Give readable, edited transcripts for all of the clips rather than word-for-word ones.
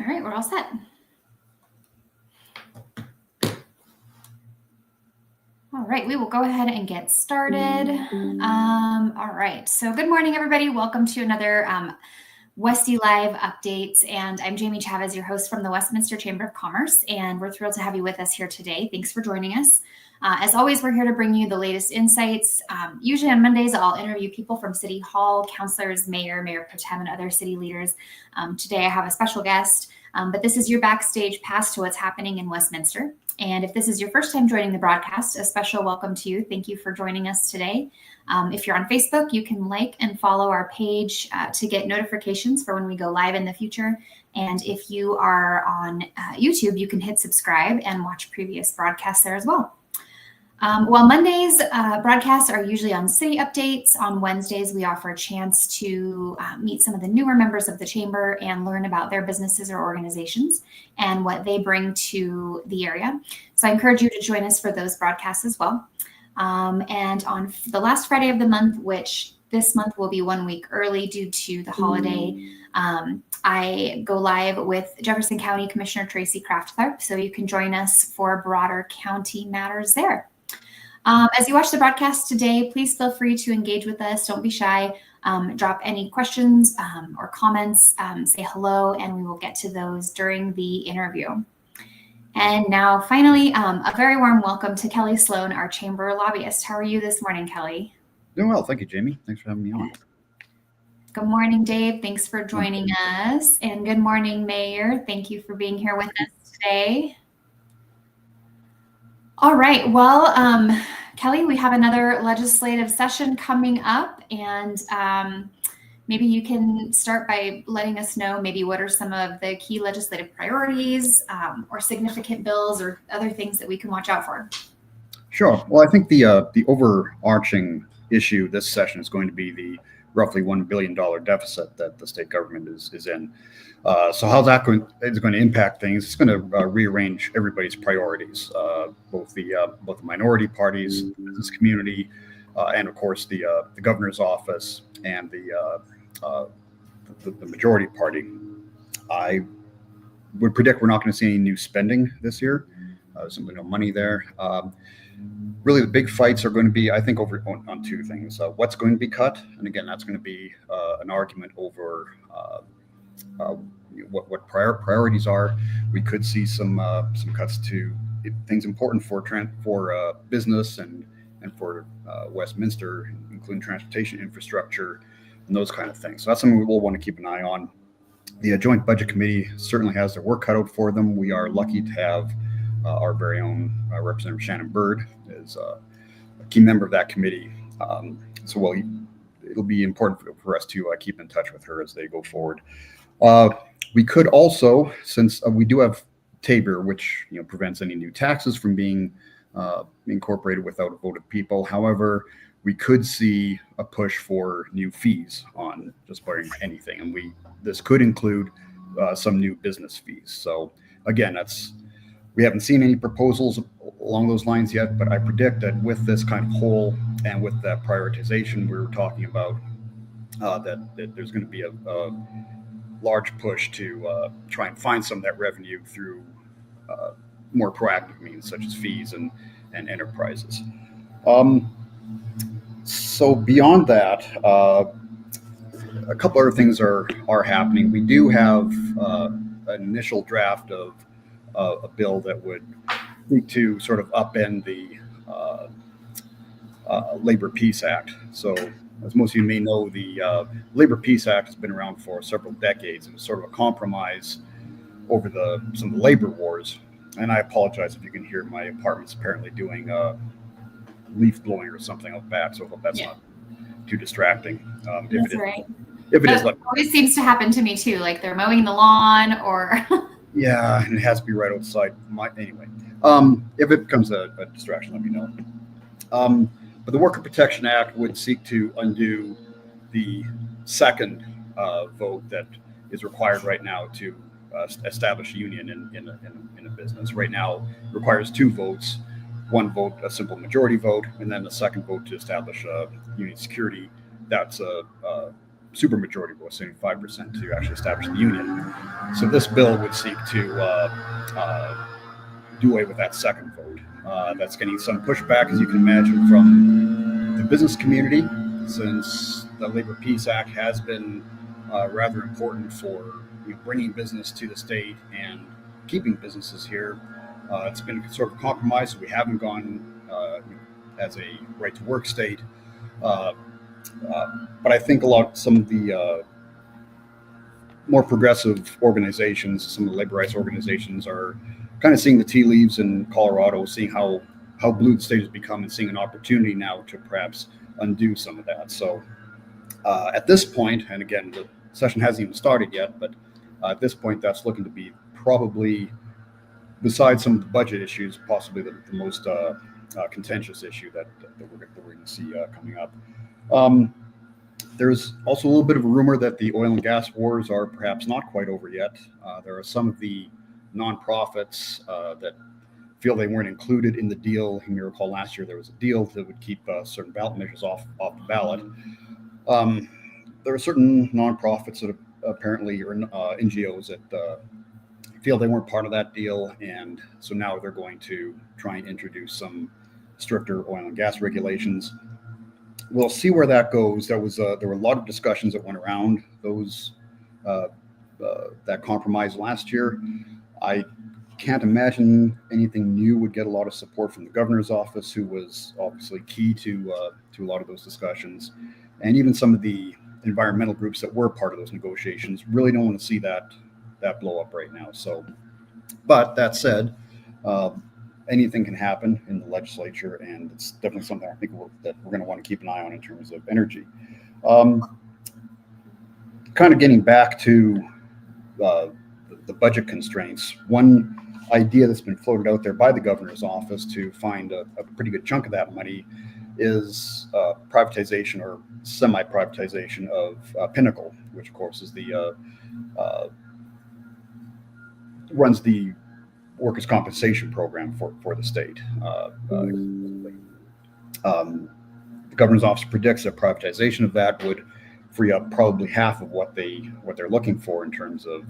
All right, we're all set. All right, we will go ahead and get started. All right, so good morning, everybody. Welcome to another Westy Live Updates, and I'm Jamie Chavez, your host from the Westminster Chamber of Commerce, and we're thrilled to have you with us here today. Thanks for joining us. As always, we're here to bring you the latest insights. Usually on Mondays, I'll interview people from City Hall, councilors, mayor pro tem, and other city leaders. Today, I have a special guest, but this is your backstage pass to what's happening in Westminster. And if this is your first time joining the broadcast, a special welcome to you. Thank you for joining us today. If you're on Facebook, you can like and follow our page to get notifications for when we go live in the future. And if you are on YouTube, you can hit subscribe and watch previous broadcasts there as well. While Mondays broadcasts are usually on city updates, on Wednesdays we offer a chance to meet some of the newer members of the chamber and learn about their businesses or organizations and what they bring to the area. So I encourage you to join us for those broadcasts as well. And on the last Friday of the month, which this month will be 1 week early due to the holiday, I go live with Jefferson County Commissioner Tracy Kraft-Tharp, so you can join us for broader county matters there. As you watch the broadcast today, please feel free to engage with us. Don't be shy. Drop any questions or comments, say hello, and we will get to those during the interview. And now, finally, a very warm welcome to Kelly Sloan, our chamber lobbyist. How are you this morning, Kelly? Doing well. Thank you, Jamie. Thanks for having me on. Good morning, Dave. Thanks for joining us. And good morning, Mayor. Thank you for being here with us today. All right. Well, Kelly, we have another legislative session coming up, and maybe you can start by letting us know maybe what are some of the key legislative priorities or significant bills or other things that we can watch out for. Sure. Well, I think the overarching issue this session is going to be the roughly $1 billion deficit that the state government is in. So how's that going to impact things? It's going to rearrange everybody's priorities, both the minority parties, the business community, and of course the governor's office and the majority party. I would predict we're not going to see any new spending this year. Simply no money there. Really, the big fights are going to be, I think, over on two things. What's going to be cut, and again, that's going to be an argument over what priorities are. We could see some cuts to things important for business and for Westminster, including transportation infrastructure and those kind of things. So that's something we'll want to keep an eye on. The Joint Budget Committee certainly has their work cut out for them. We are lucky to have our very own Representative Shannon Bird is a key member of that committee. It'll be important for us to keep in touch with her as they go forward. We could also, since we do have Tabor, which prevents any new taxes from being incorporated without a vote of people. However, we could see a push for new fees on just about anything, and this could include some new business fees. So again, we haven't seen any proposals along those lines yet, but I predict that with this kind of hole and with that prioritization we were talking about, that there's going to be a large push to try and find some of that revenue through more proactive means such as fees and enterprises. So beyond that, a couple other things are happening. We do have an initial draft of a bill that would seek to sort of upend the Labor Peace Act. So as most of you may know, the Labor Peace Act has been around for several decades. It was sort of a compromise over some of the labor wars. And I apologize if you can hear my apartment's apparently doing leaf blowing or something like that. So I hope that's not too distracting. That's right. If it is, it always seems to happen to me too. Like they're mowing the lawn or. Yeah, and it has to be right outside. Anyway, if it becomes a distraction, let me know. But the Worker Protection Act would seek to undo the second vote that is required right now to establish a union in a business. Right now, it requires two votes. One vote, a simple majority vote, and then the second vote to establish union security. That's supermajority vote, 75%, to actually establish the union. So this bill would seek to do away with that second vote. That's getting some pushback, as you can imagine, from the business community, since the Labor Peace Act has been rather important for bringing business to the state and keeping businesses here. It's been sort of a compromise, so we haven't gone as a right to work state. But I think some of the more progressive organizations, some of the labor rights organizations, are kind of seeing the tea leaves in Colorado, seeing how blue the state has become, and seeing an opportunity now to perhaps undo some of that. So at this point, and again, the session hasn't even started yet, but at this point, that's looking to be probably, besides some of the budget issues, possibly the most contentious issue that we're going to see coming up. There's also a little bit of a rumor that the oil and gas wars are perhaps not quite over yet. There are some of the nonprofits that feel they weren't included in the deal. You may recall last year there was a deal that would keep certain ballot measures off the ballot. There are certain nonprofits that apparently, or NGOs, that feel they weren't part of that deal, and so now they're going to try and introduce some stricter oil and gas regulations. We'll see where that goes. There were a lot of discussions that went around those that compromise last year. I can't imagine anything new would get a lot of support from the governor's office, who was obviously key to a lot of those discussions, and even some of the environmental groups that were part of those negotiations really don't want to see that blow up right now. So, but that said, anything can happen in the legislature, and it's definitely something I think that we're going to want to keep an eye on in terms of energy. Kind of getting back to the budget constraints, one idea that's been floated out there by the governor's office to find a pretty good chunk of that money is privatization or semi-privatization of Pinnacle, which of course is the runs the workers' compensation program for the state. The governor's office predicts that privatization of that would free up probably half of what they're looking for in terms of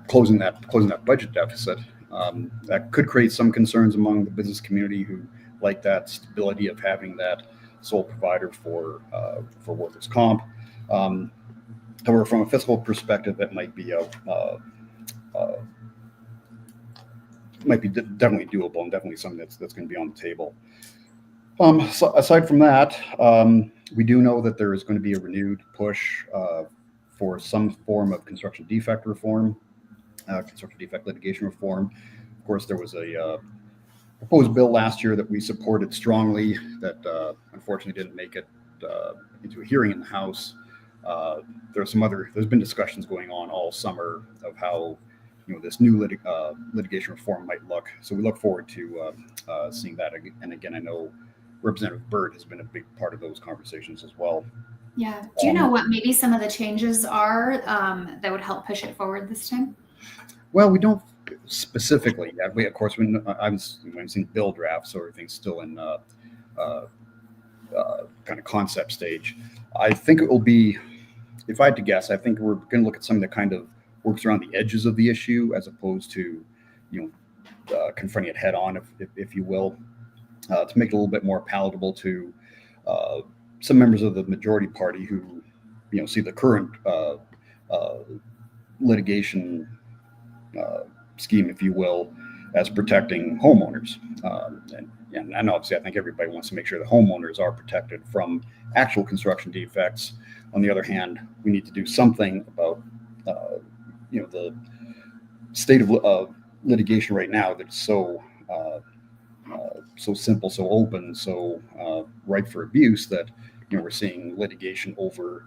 closing that budget deficit. That could create some concerns among the business community, who like that stability of having that sole provider for workers' comp. However, from a fiscal perspective, that might be definitely doable, and definitely something that's going to be on the table. So aside from that, we do know that there is going to be a renewed push for some form of construction defect reform, construction defect litigation reform. Of course, there was a proposed bill last year that we supported strongly that unfortunately didn't make it into a hearing in the House. There's been discussions going on all summer of how this new litigation reform might look. So we look forward to seeing that. And again, I know Representative Byrd has been a big part of those conversations as well. Yeah. Do you know what maybe some of the changes are that would help push it forward this time? Well, we don't specifically yet. We, of course, when I'm seeing bill drafts, so everything's still in kind of concept stage. I think it will be, if I had to guess, I think we're going to look at something that kind of works around the edges of the issue, as opposed to, confronting it head on, if you will, to make it a little bit more palatable to some members of the majority party who, see the current litigation scheme, if you will, as protecting homeowners. And obviously, I think everybody wants to make sure the homeowners are protected from actual construction defects. On the other hand, we need to do something about the state of litigation right now that's so simple, so open, so ripe for abuse that we're seeing litigation over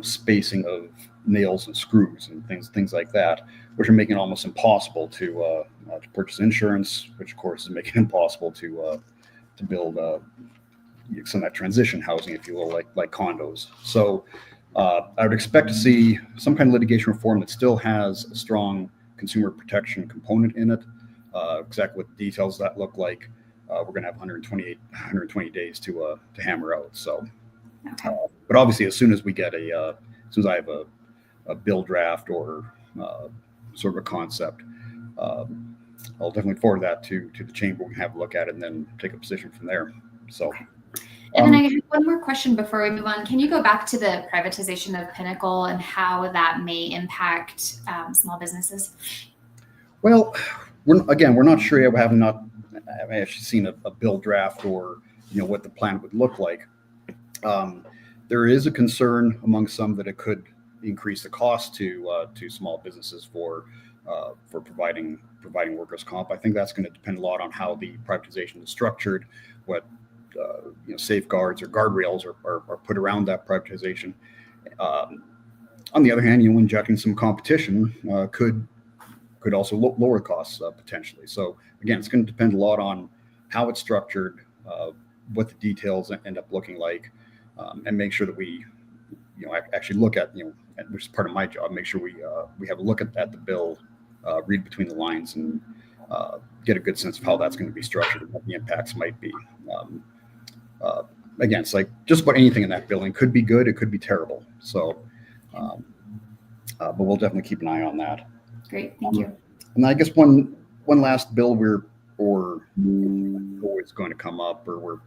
spacing of nails and screws and things like that, which are making it almost impossible to purchase insurance, which of course is making it impossible to build some of that transition housing, if you will, like condos. So I would expect to see some kind of litigation reform that still has a strong consumer protection component in it. Exactly what the details that look like, we're going to have 120 days to hammer out. So, okay. But obviously, as soon as we get as soon as I have a bill draft or sort of a concept, I'll definitely forward that to the chamber. We can have a look at it and then take a position from there. So. And then I have one more question before we move on. Can you go back to the privatization of Pinnacle and how that may impact small businesses? Well, we're not sure yet. We have not actually seen a bill draft or what the plan would look like. There is a concern among some that it could increase the cost to small businesses for providing workers' comp. I think that's going to depend a lot on how the privatization is structured, what safeguards or guardrails are put around that privatization. On the other hand, injecting some competition could also lower costs potentially. So again, it's going to depend a lot on how it's structured, what the details end up looking like, and make sure that we actually look at which is part of my job. Make sure we have a look at the bill, read between the lines, and get a good sense of how that's going to be structured and what the impacts might be. Again, it's like just about anything in that building could be good, it could be terrible. So, but we'll definitely keep an eye on that. Great, thank you. And I guess one last bill we're always going to come up, or we're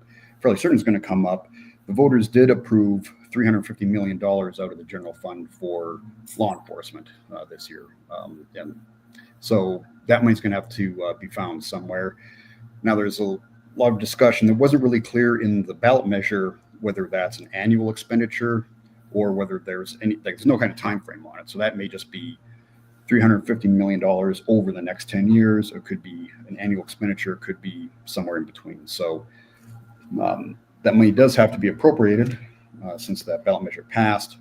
fairly certain is going to come up. The voters did approve $350 million out of the general fund for law enforcement this year, and so that money's going to have to be found somewhere. Now, there's a lot of discussion. It wasn't really clear in the ballot measure whether that's an annual expenditure or whether there's no kind of time frame on it. So that may just be $350 million over the next 10 years. It could be an annual expenditure, it could be somewhere in between. So that money does have to be appropriated since that ballot measure passed.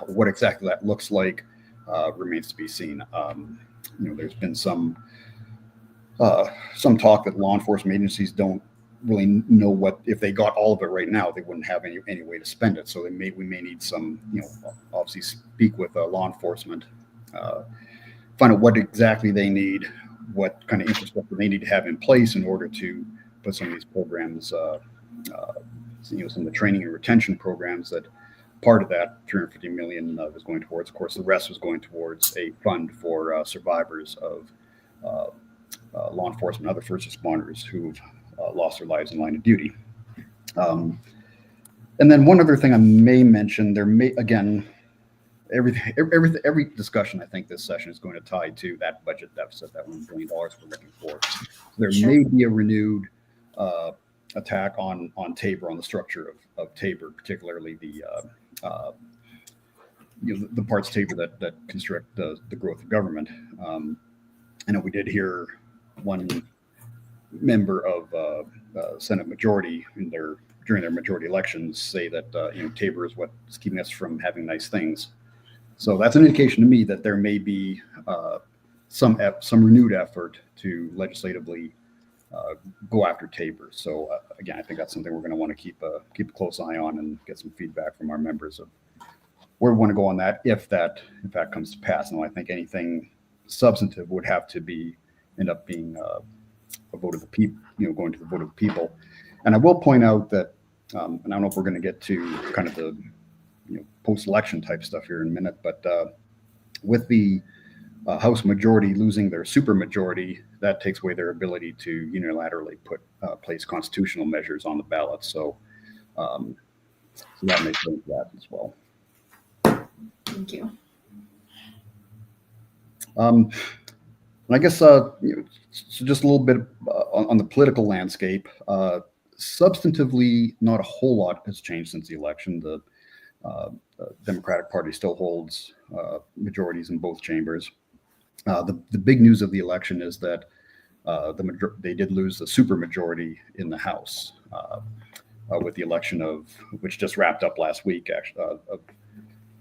What exactly that looks like remains to be seen. There's been some talk that law enforcement agencies don't really know what, if they got all of it right now, they wouldn't have any way to spend it. So we may need some, obviously speak with law enforcement, find out what exactly they need, what kind of infrastructure they need to have in place in order to put some of these programs, some of the training and retention programs that part of that 350 million was going towards. Of course, the rest was going towards a fund for survivors of law enforcement and other first responders who've lost their lives in line of duty. And then one other thing I may mention, there may, again, every discussion I think this session is going to tie to that budget deficit, that $1 billion we're looking for. There may be a renewed attack on Tabor, on the structure of Tabor, particularly the parts of Tabor that constrict the growth of government. I know we did hear one member of Senate majority during their majority elections say that Tabor is what's keeping us from having nice things. So that's an indication to me that there may be some renewed effort to legislatively go after Tabor. So again, I think that's something we're going to want to keep a close eye on and get some feedback from our members of where we want to go on that if that in fact comes to pass. And I think anything substantive would have to end up being a vote of the people, going to the vote of the people. And I will point out that, and I don't know if we're going to get to kind of the post-election type stuff here in a minute, but with the House majority losing their supermajority, that takes away their ability to unilaterally place constitutional measures on the ballot. So that may change that as well. Thank you. I guess so just a little bit on the political landscape. Substantively, not a whole lot has changed since the election. The Democratic Party still holds majorities in both chambers. The big news of the election is that they did lose the supermajority in the House with the election which just wrapped up last week. Actually, of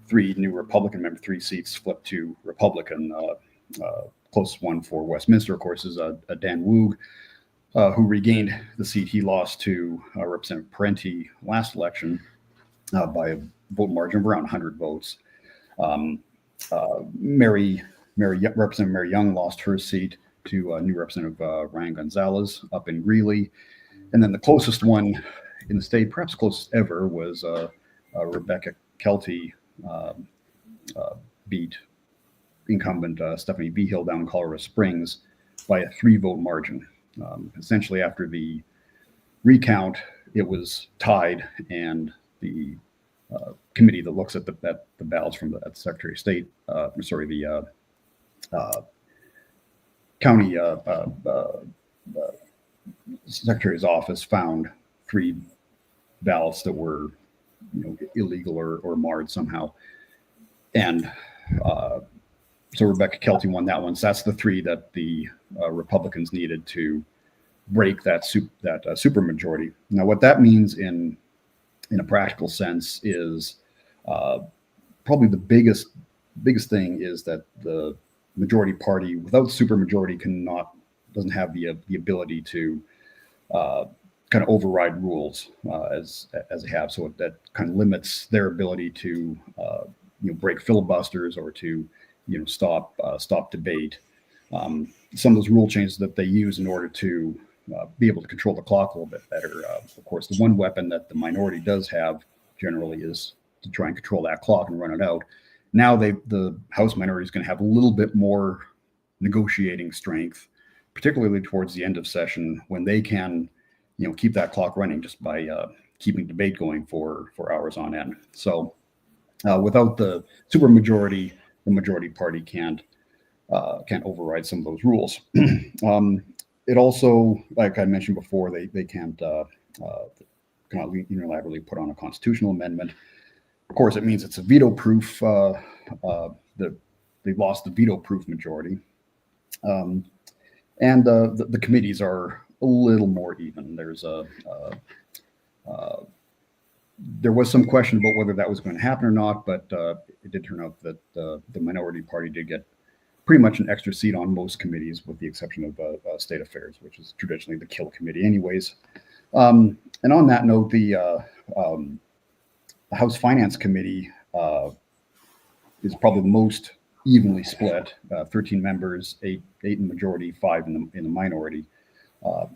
3 new Republican members, 3 seats flipped to Republican. Closest one for Westminster, of course, is Dan Woog, who regained the seat he lost to Representative Parenti last election by a vote margin of around 100 votes. Representative Mary Young lost her seat to new Representative Ryan Gonzalez up in Greeley. And then the closest one in the state, perhaps closest ever, was Rebecca Kelty beat incumbent Stephanie Vigil down in Colorado Springs by a 3-vote margin. Essentially, after the recount, it was tied, and the committee that looks at the ballots from the Secretary of State, the county secretary's office found 3 ballots that were, illegal or marred somehow, and so Rebecca Kelty won that one. So that's the 3 that the Republicans needed to break that supermajority. Now, what that means in a practical sense is probably the biggest thing is that the majority party, without supermajority, doesn't have the ability to kind of override rules as they have. So that kind of limits their ability to break filibusters or to stop debate. Some of those rule changes that they use in order to be able to control the clock a little bit better. Of course, the one weapon that the minority does have generally is to try and control that clock and run it out. Now the House minority is going to have a little bit more negotiating strength, particularly towards the end of session, when they can, keep that clock running just by keeping debate going for hours on end. So without the supermajority, the majority party can't override some of those rules. It also, like I mentioned before, they can't cannot unilaterally put on a constitutional amendment. Of course, it means it's a veto-proof. They've lost the veto-proof majority, and the committees are a little more even. There was some question about whether that was going to happen or not, but it did turn out that the minority party did get pretty much an extra seat on most committees, with the exception of State Affairs, which is traditionally the kill committee anyways. And on that note, the House Finance Committee is probably the most evenly split, 13 members, 8 in the majority, 5 in the minority,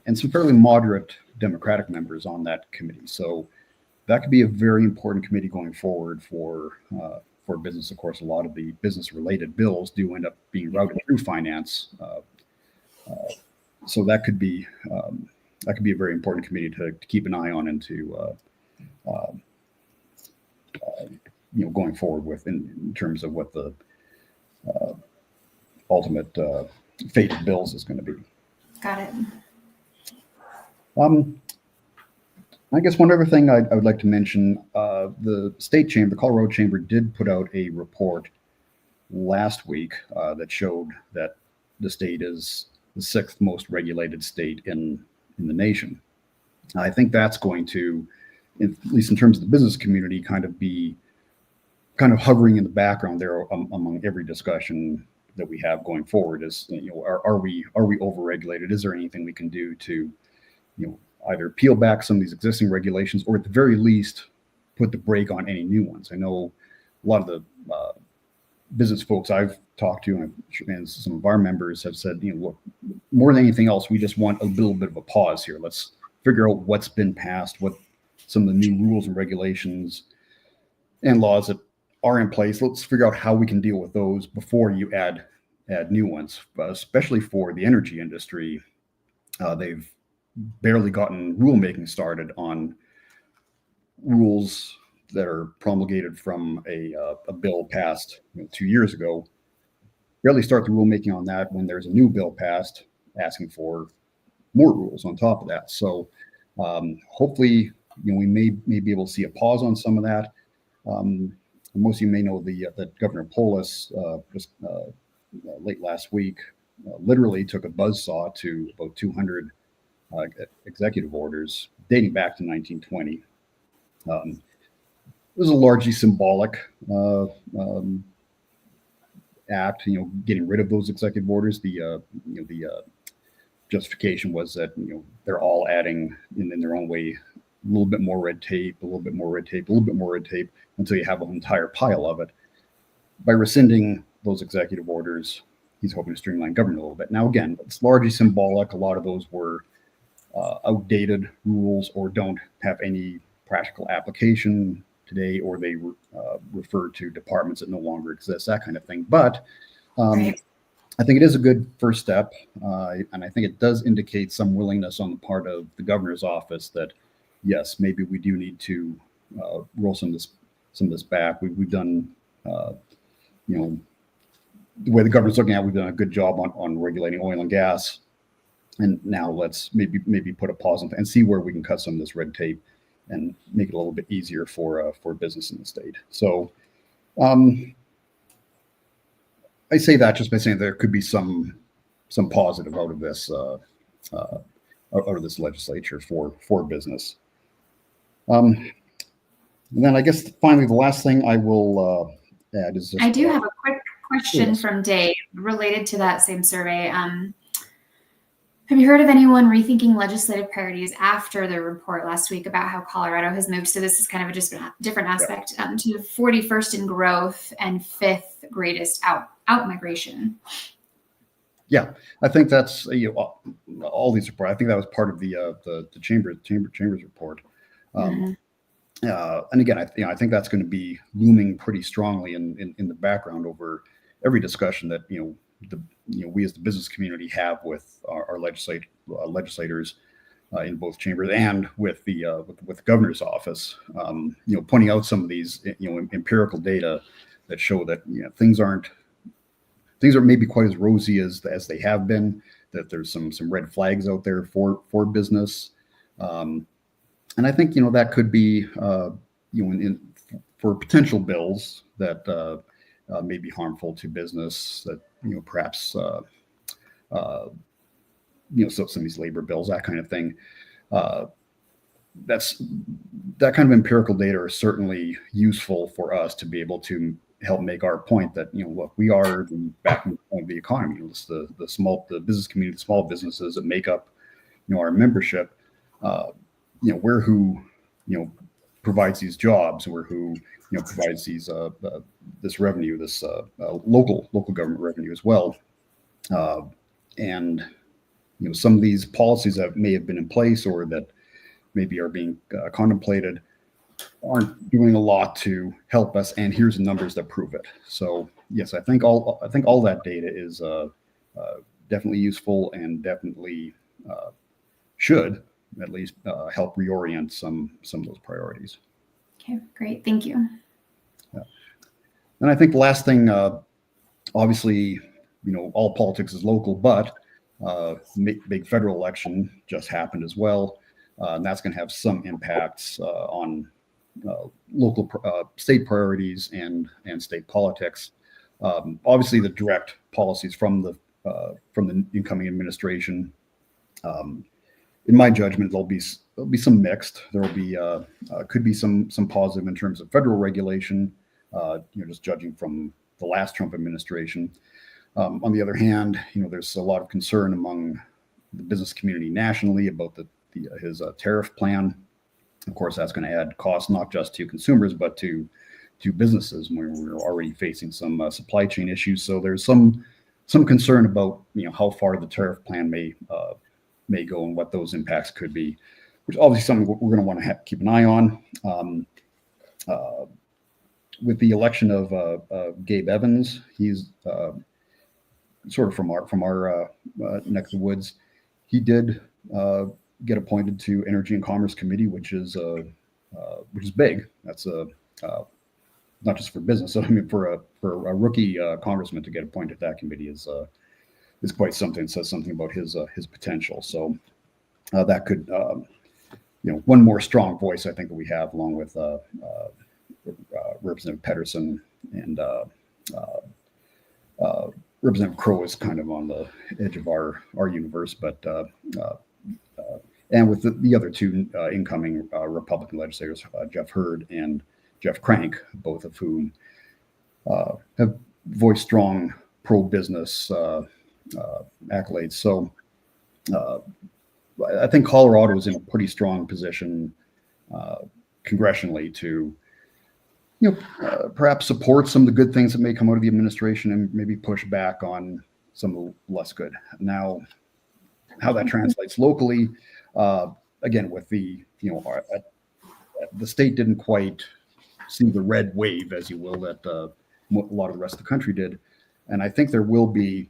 and some fairly moderate Democratic members on that committee. So that could be a very important committee going forward for business. Of course, a lot of the business-related bills do end up being routed through finance, so that could be a very important committee to keep an eye on and to going forward with in terms of what the ultimate fate of bills is going to be. Got it. I guess one other thing I would like to mention, the state chamber, the Colorado Chamber, did put out a report last week that showed that the state is the 6th most regulated state in the nation. I think that's going to, at least in terms of the business community, kind of hovering in the background there among every discussion that we have going forward. Is are we overregulated? Is there anything we can do to either peel back some of these existing regulations, or at the very least put the brake on any new ones? I know a lot of the business folks I've talked to, and some of our members have said, look, more than anything else, we just want a little bit of a pause here. Let's figure out what's been passed, what some of the new rules and regulations and laws that are in place. Let's figure out how we can deal with those before you add new ones, especially for the energy industry. They've barely gotten rulemaking started on rules that are promulgated from a bill passed 2 years ago. Barely start the rulemaking on that when there's a new bill passed asking for more rules on top of that. So hopefully, we may be able to see a pause on some of that. Most of you may know that Governor Polis just late last week literally took a buzzsaw to about 200 executive orders dating back to 1920. It was a largely symbolic act, getting rid of those executive orders. The justification was that they're all adding in their own way a little bit more red tape, a little bit more red tape, a little bit more red tape, until you have an entire pile of it. By rescinding those executive orders, he's hoping to streamline government a little bit. Now, again, it's largely symbolic. A lot of those were outdated rules or don't have any practical application today, or they refer to departments that no longer exist, that kind of thing. But Right. I think it is a good first step, and I think it does indicate some willingness on the part of the governor's office that, yes, maybe we do need to roll some of this back. We've done, you know, the way the government's looking at it, we've done a good job on regulating oil and gas, and now let's maybe put a pause on and see where we can cut some of this red tape and make it a little bit easier for business in the state. So. I say that just by saying there could be some positive out of this legislature for business. And then I guess finally the last thing I will add is just, I do have a quick question from Dave related to that same survey. Have you heard of anyone rethinking legislative priorities after the report last week about how Colorado has moved? So this is kind of a different aspect to 41st in growth and 5th greatest out migration. Yeah, I think that's all these reports. I think that was part of the Chamber's report. And again, I think that's going to be looming pretty strongly in the background over every discussion that we as the business community have with our legislators in both chambers and with the governor's office. Pointing out some of these empirical data that show that things aren't maybe quite as rosy as they have been. That there's some red flags out there for business, and I think that could be for potential bills that may be harmful to business, that perhaps so some of these labor bills, that kind of thing. That kind of empirical data are certainly useful for us to be able to help make our point that look, we are the backbone of the economy. It's the business community, the small businesses that make up our membership. We're who provides these jobs. We're who provides these this revenue, this local government revenue as well. And some of these policies that may have been in place or that maybe are being contemplated aren't doing a lot to help us. And here's the numbers that prove it. So yes, I think all that data is definitely useful and definitely should at least help reorient some of those priorities. Okay, great, thank you. Yeah. And I think the last thing, obviously, all politics is local, but big federal election just happened as well, and that's going to have some impacts on local state priorities and state politics. Obviously, the direct policies from the incoming administration. In my judgment, there'll be some mixed. There will be could be some positive in terms of federal regulation. Just judging from the last Trump administration. On the other hand, there's a lot of concern among the business community nationally about his tariff plan. Of course, that's going to add costs not just to consumers but to businesses where we're already facing some supply chain issues. So there's some concern about how far the tariff plan may go and what those impacts could be, which is obviously something we're going to want to keep an eye on. With the election of Gabe Evans, he's sort of from our neck of the woods. He did get appointed to Energy and Commerce Committee, which is big. That's not just for business. I mean, for a rookie congressman to get appointed to that committee is quite something. It says something about his potential. So that could one more strong voice I think that we have, along with Representative Pedersen and Representative Crow is kind of on the edge of our universe, but and with the other two incoming Republican legislators, Jeff Hurd and Jeff Crank, both of whom have voiced strong pro-business accolades. So I think Colorado is in a pretty strong position congressionally to perhaps support some of the good things that may come out of the administration and maybe push back on some of the less good. Now, how that translates locally, again, with the the state didn't quite see the red wave, as you will, that a lot of the rest of the country did. And I think there will be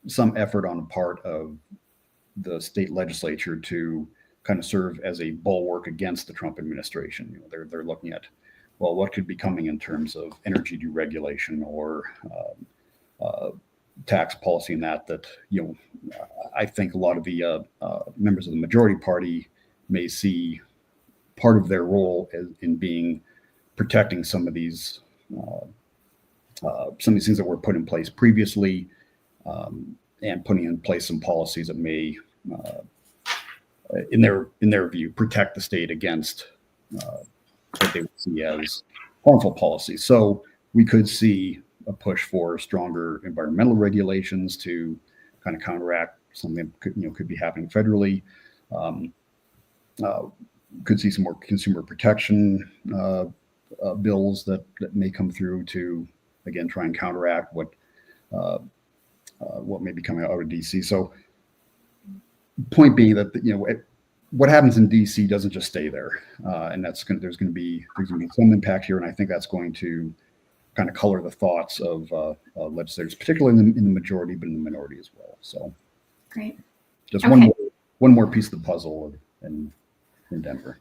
some effort on the part of the state legislature to kind of serve as a bulwark against the Trump administration. They're looking at, well, what could be coming in terms of energy deregulation or tax policy, and that I think a lot of the members of the majority party may see part of their role in being protecting some of these things that were put in place previously, and putting in place some policies that may, in their view, protect the state against what they would see as harmful policies. So we could see a push for stronger environmental regulations to kind of counteract something that could be happening federally. Could see some more consumer protection bills that may come through to, again, try and counteract what may be coming out of DC. So, point being that what happens in DC doesn't just stay there, and there's going to be some impact here, and I think that's going to kind of color the thoughts of legislators, particularly in the majority, but in the minority as well. So, great. Just one more piece of the puzzle in Denver.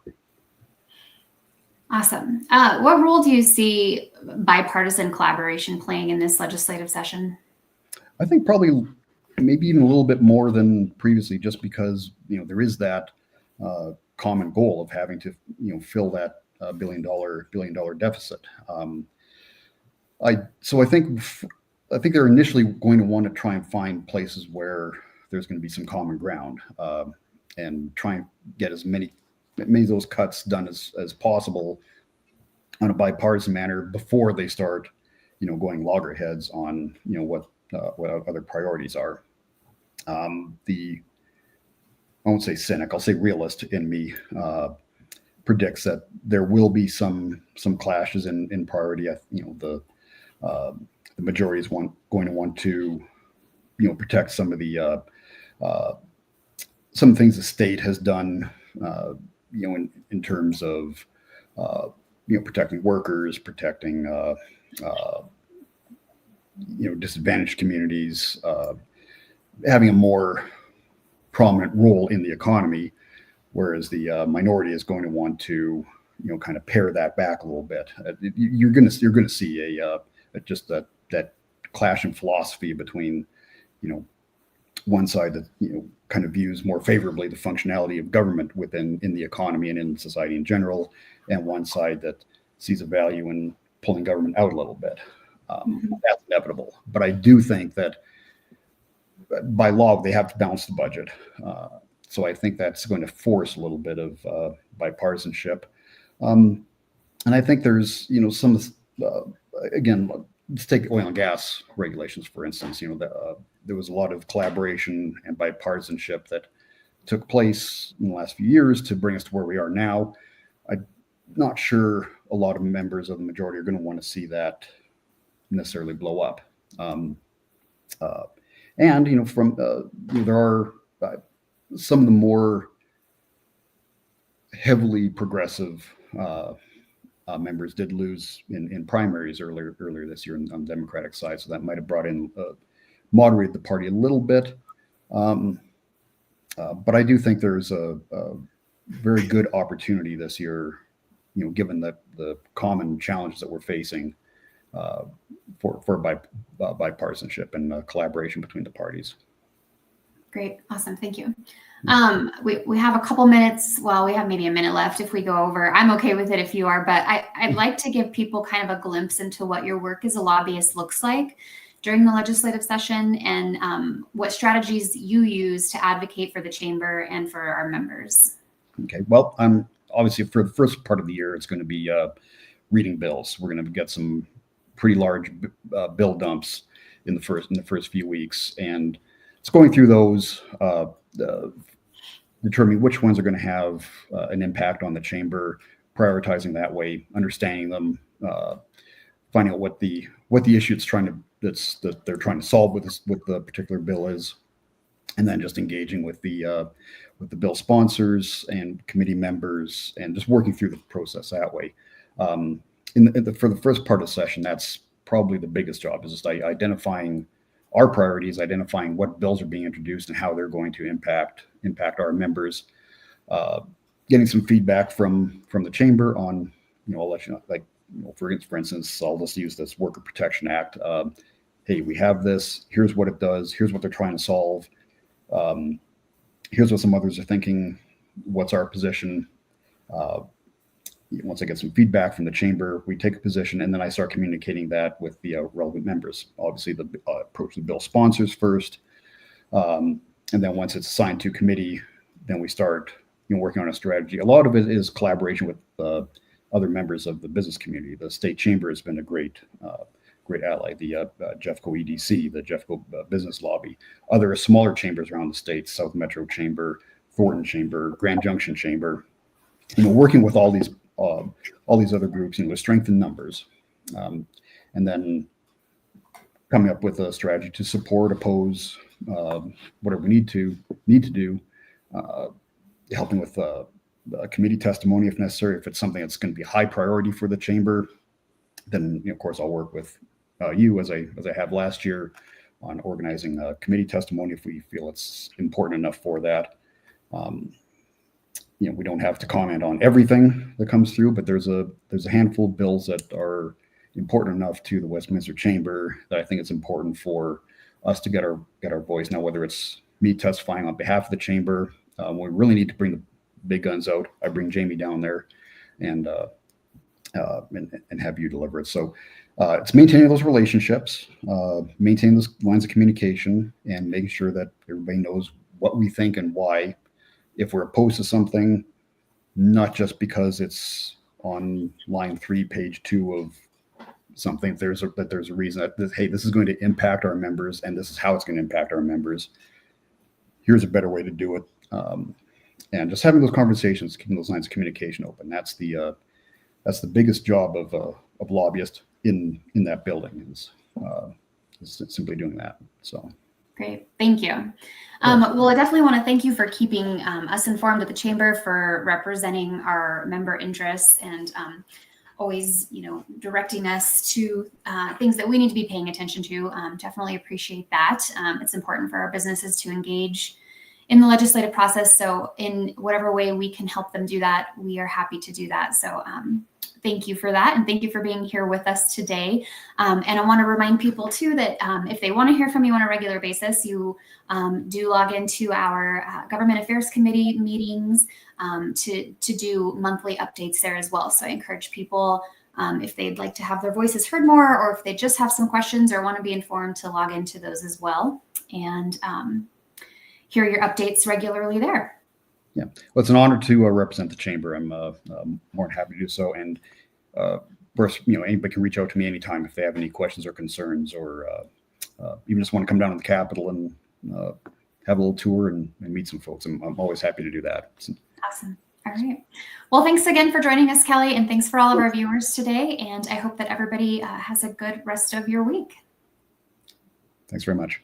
Awesome. What role do you see bipartisan collaboration playing in this legislative session? I think probably maybe even a little bit more than previously, just because there is that common goal of having to fill that billion dollar deficit. So I think they're initially going to want to try and find places where there's going to be some common ground, and try and get as many of those cuts done as possible on a bipartisan manner before they start going loggerheads on what other priorities are. I won't say cynic, I'll say realist in me predicts that there will be some clashes in priority. The majority is going to want to protect some of the some things the state has done in terms of protecting workers, protecting disadvantaged communities, having a more prominent role in the economy, whereas the minority is going to want to kind of pare that back a little bit. You're going to see just that clash in philosophy between one side that kind of views more favorably the functionality of government in the economy and in society in general, and one side that sees a value in pulling government out a little bit. That's inevitable, but I do think that by law they have to balance the budget. So I think that's going to force a little bit of bipartisanship, and I think there's some again. Let's take oil and gas regulations, for instance. There was a lot of collaboration and bipartisanship that took place in the last few years to bring us to where we are now. I'm not sure a lot of members of the majority are going to want to see that necessarily blow up. And there are some of the more heavily progressive members did lose in primaries earlier this year on the Democratic side, so that might have moderated the party a little bit. But I do think there's a very good opportunity this year, given the common challenges that we're facing, for bipartisanship and collaboration between the parties. Great. Awesome. Thank you. We have a couple minutes. Well, we have maybe a minute left if we go over. I'm okay with it if you are, but I'd like to give people kind of a glimpse into what your work as a lobbyist looks like during the legislative session, and what strategies you use to advocate for the chamber and for our members. Okay. Well, obviously for the first part of the year, it's going to be reading bills. We're going to get some pretty large bill dumps in the first few weeks, and it's going through those, determining which ones are going to have an impact on the chamber, prioritizing that way, understanding them, finding out what the issue that they're trying to solve with the particular bill is, and then just engaging with the bill sponsors and committee members, and just working through the process that way. For the first part of the session, that's probably the biggest job, is just identifying our priorities, identifying what bills are being introduced and how they're going to impact our members, getting some feedback from the chamber on, I'll let you know, like, for instance, I'll just use this Worker Protection Act. Hey, we have this, here's what it does, here's what they're trying to solve. Here's what some others are thinking. What's our position? Once I get some feedback from the chamber, we take a position, and then I start communicating that with the relevant members. Obviously, the approach the bill sponsors first, and then once it's assigned to committee, then we start working on a strategy. A lot of it is collaboration with other members of the business community. The state chamber has been a great ally. The Jeffco EDC, the Jeffco Business Lobby, other smaller chambers around the state, South Metro Chamber, Thornton Chamber, Grand Junction Chamber, working with all these other groups, to strengthen numbers, and then coming up with a strategy to support, oppose, whatever we need to do, helping with committee testimony if necessary. If it's something that's going to be high priority for the chamber, then of course I'll work with you as I have last year on organizing a committee testimony if we feel it's important enough for that. We don't have to comment on everything that comes through, but there's a handful of bills that are important enough to the Westminster Chamber that I think it's important for us to get our voice. Now, whether it's me testifying on behalf of the chamber, we really need to bring the big guns out. I bring Jamie down there and have you deliver it. So it's maintaining those relationships, maintaining those lines of communication, and making sure that everybody knows what we think and why. If we're opposed to something, not just because it's on line 3, page 2 of something, there's a reason that hey, this is going to impact our members, and this is how it's going to impact our members. Here's a better way to do it, and just having those conversations, keeping those lines of communication open. That's the biggest job of lobbyist in that building, is simply doing that. So. Great, thank you. Well, I definitely want to thank you for keeping us informed at the chamber, for representing our member interests, and always, directing us to things that we need to be paying attention to. Definitely appreciate that. It's important for our businesses to engage in the legislative process. So in whatever way we can help them do that, we are happy to do that. So thank you for that. And thank you for being here with us today. And I want to remind people too that if they want to hear from you on a regular basis, you do log into our Government Affairs Committee meetings to do monthly updates there as well. So I encourage people, if they'd like to have their voices heard more, or if they just have some questions or want to be informed, to log into those as well, and hear your updates regularly there. Yeah, well, it's an honor to represent the chamber. I'm more than happy to do so. And of course, anybody can reach out to me anytime if they have any questions or concerns, or even just want to come down to the Capitol and have a little tour and meet some folks. I'm always happy to do that. Awesome. All right. Well, thanks again for joining us, Kelly, and thanks for all of our viewers today. And I hope that everybody has a good rest of your week. Thanks very much.